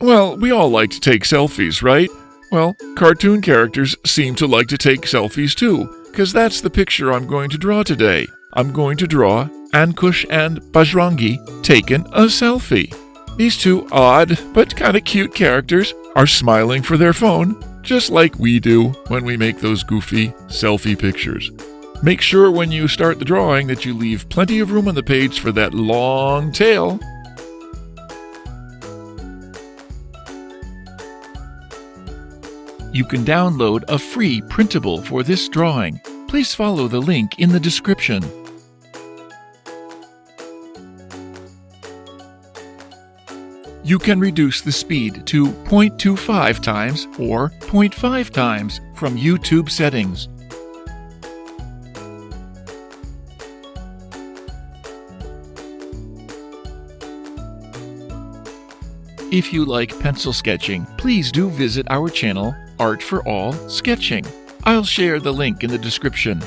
Well, we all like to take selfies, right? Well, cartoon characters seem to like to take selfies too, because that's the picture I'm going to draw today. I'm going to draw Ankush and Bajrangi taking a selfie. These two odd but kind of cute characters are smiling for their phone, just like we do when we make those goofy selfie pictures. Make sure when you start the drawing that you leave plenty of room on the page for that long tail. You can download a free printable for this drawing. Please follow the link in the description. You can reduce the speed to 0.25 times or 0.5 times from YouTube settings. If you like pencil sketching, please do visit our channel, Art for All Sketching. I'll share the link in the description.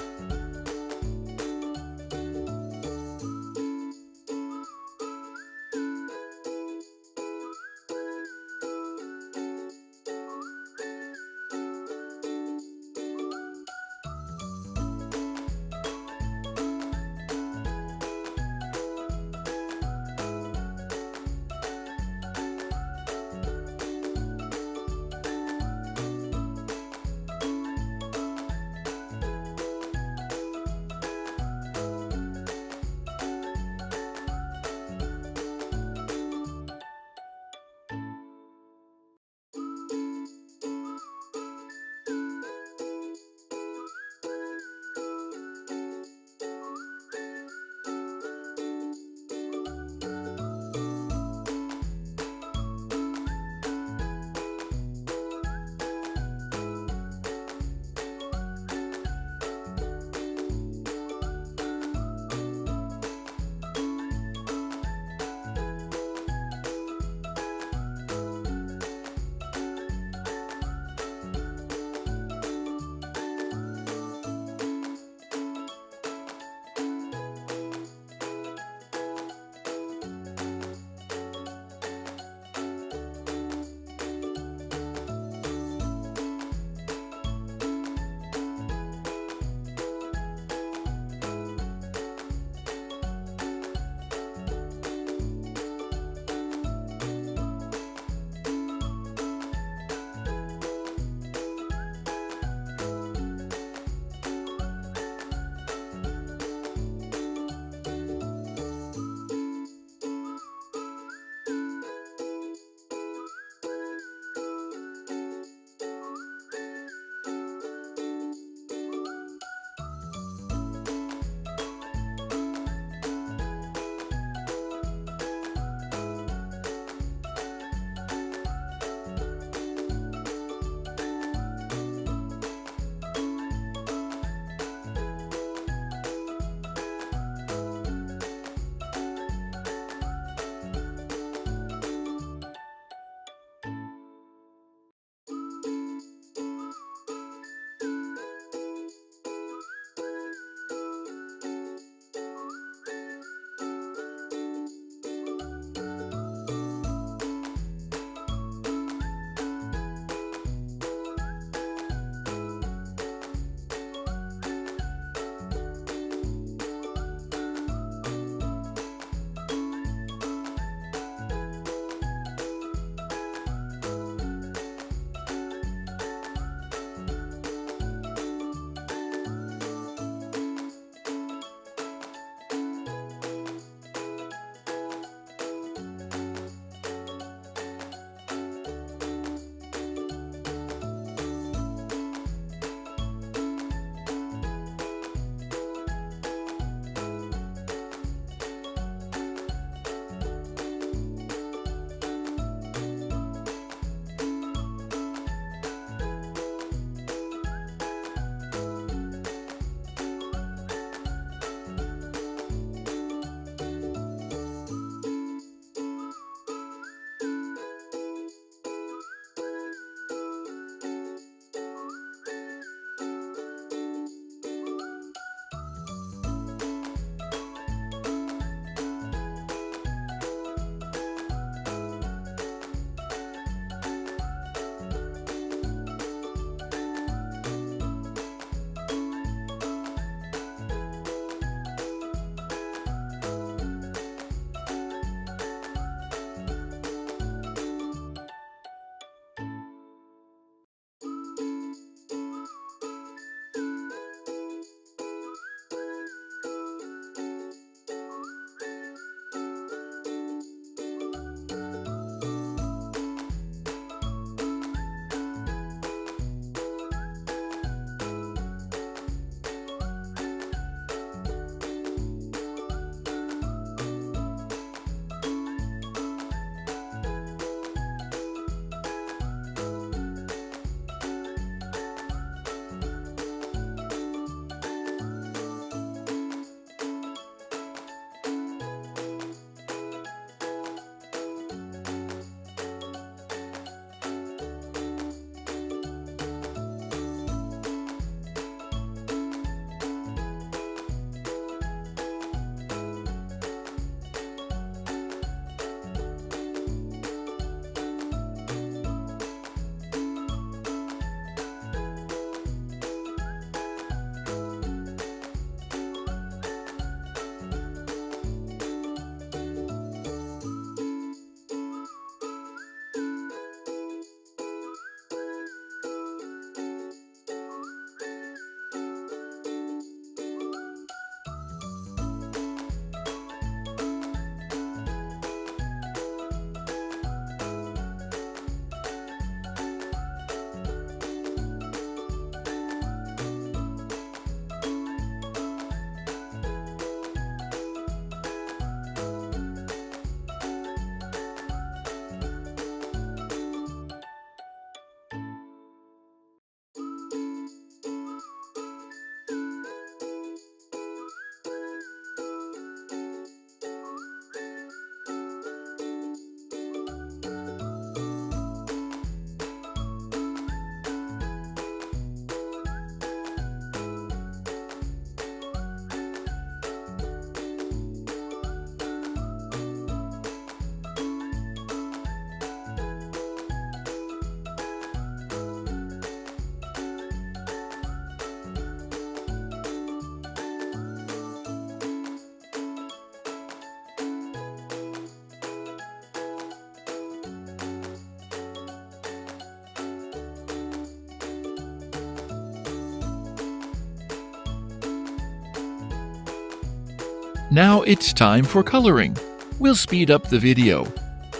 Now it's time for coloring. We'll speed up the video.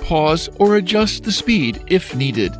Pause or adjust the speed if needed.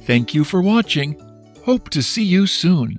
Thank you for watching. Hope to see you soon.